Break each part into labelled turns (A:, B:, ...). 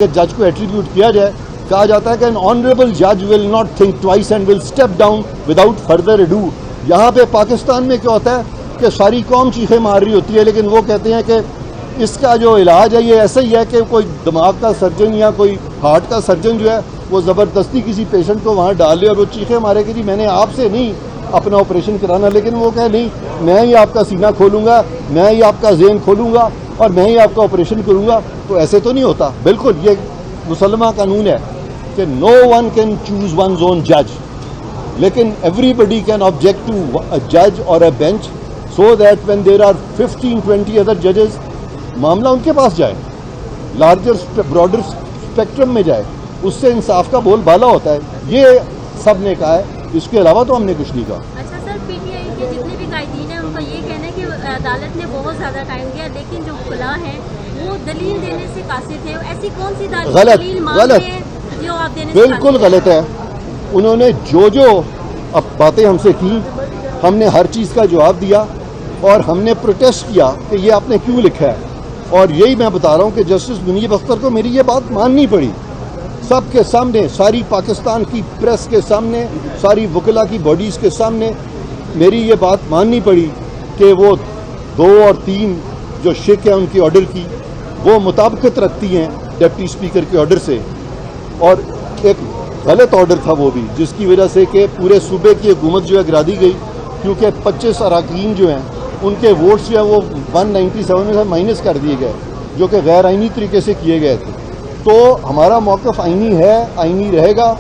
A: जज को एट्रीब्यूट किया जाए, कहा जाता है कि एन ऑनरेबल जज will not think twice and will step down without further ado. यहाँ पे पाकिस्तान में क्या होता है कि सारी कौम चीखें मार रही होती है, लेकिन वो कहते हैं कि इसका जो इलाज है ये ऐसा ही है कि कोई दिमाग का सर्जन या कोई हार्ट का सर्जन जो है वो ज़बरदस्ती किसी पेशेंट को वहाँ डाल ले और वो चीखें मारे कि जी मैंने आपसे नहीं अपना ऑपरेशन कराना, लेकिन वो कहे नहीं मैं ही आपका सीना खोलूँगा, मैं ही आपका ज़हन खोलूँगा और मैं ही आपका ऑपरेशन करूँगा। तो ऐसे तो नहीं होता। बिल्कुल ये मुसलमान कानून है कि no one can choose one's own जज, लेकिन everybody can object to a जज और a bench so that when there are 15-20 other जजेस मामला उनके पास जाए, लार्जर ब्रॉडर स्पेक्ट्रम में जाए, उससे इंसाफ का बोल बाला होता है। ये सब ने कहा है, इसके अलावा तो हमने कुछ नहीं कहा।
B: अच्छा सर, पीटीआई के जितने भी कायदीन हैं उनका ये कहना है कि अदालत ने बहुत ज़्यादा टाइम दिया, लेकिन जो खुला है वो दलील देने से कासिर थे। ऐसी कौन सी दलील मांग रहे हैं जो आप देने से
A: बिल्कुल गलत है। उन्होंने जो अब बातें हमसे की, हमने हर चीज़ का जवाब दिया और हमने प्रोटेस्ट किया कि ये आपने क्यों लिखा है। और यही मैं बता रहा हूँ कि जस्टिस मुनीब अख्तर को मेरी ये बात माननी पड़ी, सबके सामने, सारी पाकिस्तान की प्रेस के सामने, सारी वकला की बॉडीज़ के सामने मेरी ये बात माननी पड़ी कि वो 2 और 3 जो शिक है उनकी ऑर्डर की वो मुताबिकत रखती हैं डिप्टी स्पीकर के ऑर्डर से, और एक गलत ऑर्डर था वो भी, जिसकी वजह से कि पूरे सूबे की हुकूमत जो है गिरा दी गई, क्योंकि 25 अरकान जो हैं उनके वोट्स जो है वो 197 में से माइनस कर दिए गए, जो कि गैर आइनी तरीके से किए गए थे। तो हमारा मौक़िफ़ आइनी है, आइनी रहेगा,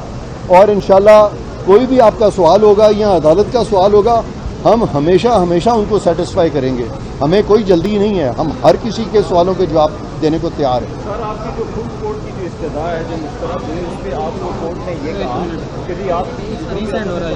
A: और इंशाल्लाह कोई भी आपका सवाल होगा या अदालत का सवाल होगा, हम हमेशा उनको सेटिस्फाई करेंगे। हमें कोई जल्दी नहीं है, हम हर किसी के सवालों के जवाब देने को तैयार हैं।
C: सर, आपकी जो फुल कोर्ट की जो इस्तदा है जो मुस्तरद हुई, उस पर आपको कोर्ट ने ये कहा कि जी आप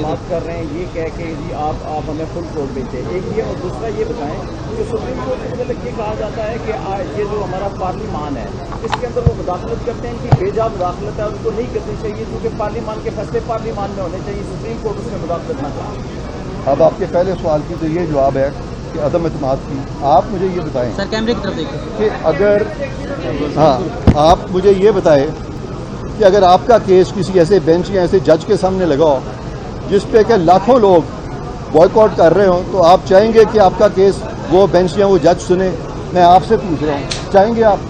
C: बात कर रहे हैं, ये कह के जी आप हमें फुल कोर्ट देते हैं, एक ये। और दूसरा ये बताएं कि सुप्रीम कोर्ट में मुझे ये कहा जाता है कि ये जो हमारा पार्लिमान है इसके अंदर वो मुदाखलत करते हैं, इनकी बेजा मुदाखलत है, उनको नहीं करनी चाहिए, क्योंकि पार्लिमान के फैसले पार्लिमान में होने चाहिए, सुप्रीम कोर्ट उसमें मुदाखलत न करे।
A: अब आपके पहले सवाल की तो ये जवाब है कि अदम एतमाद की। आप मुझे ये बताएं
D: सर, कैमरे की तरफ देखिए
A: कि अगर आप मुझे ये बताएं कि अगर आपका केस किसी ऐसे बेंच या ऐसे जज के सामने लगा हो जिस पे कि लाखों लोग बॉयकॉट कर रहे हो, तो आप चाहेंगे कि आपका केस वो बेंच या वो जज सुने? मैं आपसे पूछ रहा हूँ, चाहेंगे आप?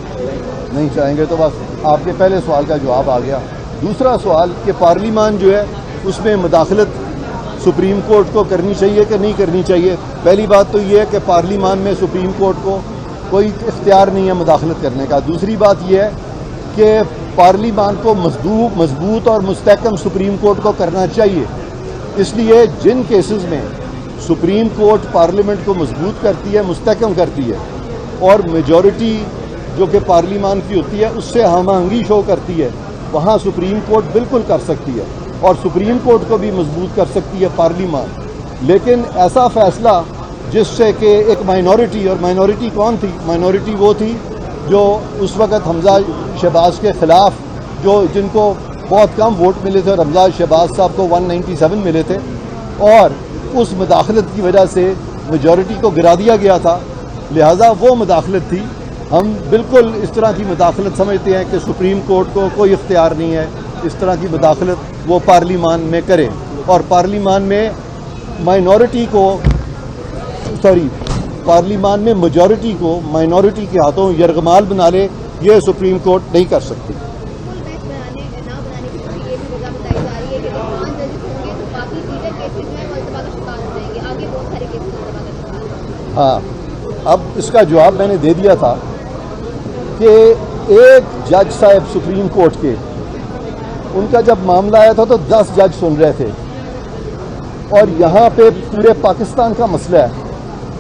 A: नहीं चाहेंगे, तो बस आपके पहले सवाल का जवाब आ गया। दूसरा सवाल कि पार्लिमान जो है उसमें मुदाखलत सुप्रीम कोर्ट को करनी चाहिए कि नहीं करनी चाहिए। पहली बात तो ये है कि पार्लिमान में सुप्रीम कोर्ट को कोई इख्तियार नहीं है मुदाखलत करने का। दूसरी बात ये है कि पार्लिमान को मजबूत और मुस्तहकम सुप्रीम कोर्ट को करना चाहिए। इसलिए जिन केसेस में सुप्रीम कोर्ट पार्लियामेंट को मजबूत करती है, मुस्तहकम करती है, और मेजॉरिटी जो कि पार्लिमान की होती है उससे हम आहंगी शो करती है, वहाँ सुप्रीम कोर्ट बिल्कुल कर सकती है और सुप्रीम कोर्ट को भी मजबूत कर सकती है पार्लिमान। लेकिन ऐसा फैसला जिससे कि एक माइनॉरिटी, और माइनॉरिटी कौन थी? माइनॉरिटी वो थी जो उस वक़्त हमजा शहबाज के ख़िलाफ़, जो जिनको बहुत कम वोट मिले थे, और हमजा शहबाज साहब को 197 मिले थे, और उस मुदाखलत की वजह से मेजॉरिटी को गिरा दिया गया था, लिहाजा वो मुदाखलत थी। हम बिल्कुल इस तरह की मुदाखलत समझते हैं कि सुप्रीम कोर्ट को कोई इख्तियार नहीं है इस तरह की मुदाखलत वो पार्लिमान में करे, और पार्लिमान में माइनॉरिटी को, पार्लिमान में मेजॉरिटी को माइनॉरिटी के हाथों यरगमाल बना ले, ये सुप्रीम कोर्ट नहीं कर सकती। हाँ, अब इसका जवाब मैंने दे दिया था कि एक जज साहब सुप्रीम कोर्ट के, उनका जब मामला आया था तो 10 जज सुन रहे थे, और यहाँ पे पूरे पाकिस्तान का मसला है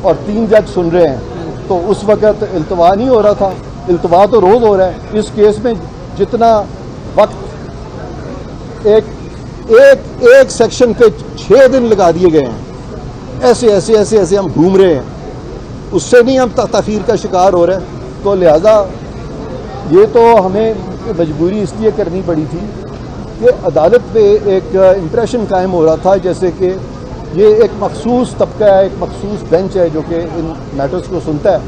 A: और 3 जज सुन रहे हैं, तो उस वक़्त इल्तवा नहीं हो रहा था। इल्तवा तो रोज़ हो रहा है। इस केस में जितना वक्त एक सेक्शन पे 6 दिन लगा दिए गए हैं, ऐसे हम घूम रहे हैं, उससे नहीं हम तखीर का शिकार हो रहे हैं। तो लिहाजा ये तो हमें मजबूरी इसलिए करनी पड़ी थी कि अदालत पे एक इम्प्रेशन कायम हो रहा था जैसे कि ये एक मखसूस तबका है, एक मखसूस बेंच है जो कि इन मैटर्स को सुनता है,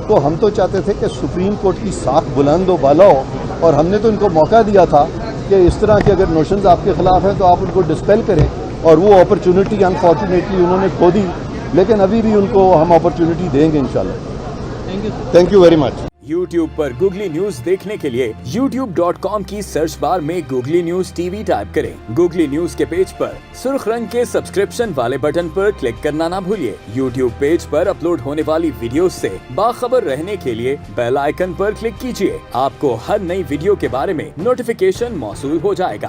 A: تو ہم تو چاہتے تھے کہ سپریم کورٹ کی ساکھ بلند و بالا ہو، اور ہم نے تو ان کو موقع دیا تھا کہ اس طرح کے اگر نوشنز آپ کے خلاف ہیں تو آپ ان کو ڈسپیل کریں، اور وہ اپرچونٹی انفارچونیٹلی انہوں نے کھو دی، لیکن ابھی بھی ان کو ہم اپرچونٹی دیں گے انشاءاللہ۔ Thank you very much.
D: YouTube per googly news دیکھنے کے لیے youtube.com کی سرچ بار میں googly news T V type کریں۔ گوگلی نیوز کے پیج پر سرخ رنگ کے سبسکرپشن والے بٹن پر کلک کرنا نہ بھولیے۔ YouTube پیج پر اپلوڈ ہونے والی ویڈیوز سے باخبر رہنے کے لیے بیل آئیکن پر کلک کیجیے۔ آپ کو ہر نئی ویڈیو کے بارے میں نوٹیفیکیشن موصول ہو جائے گا۔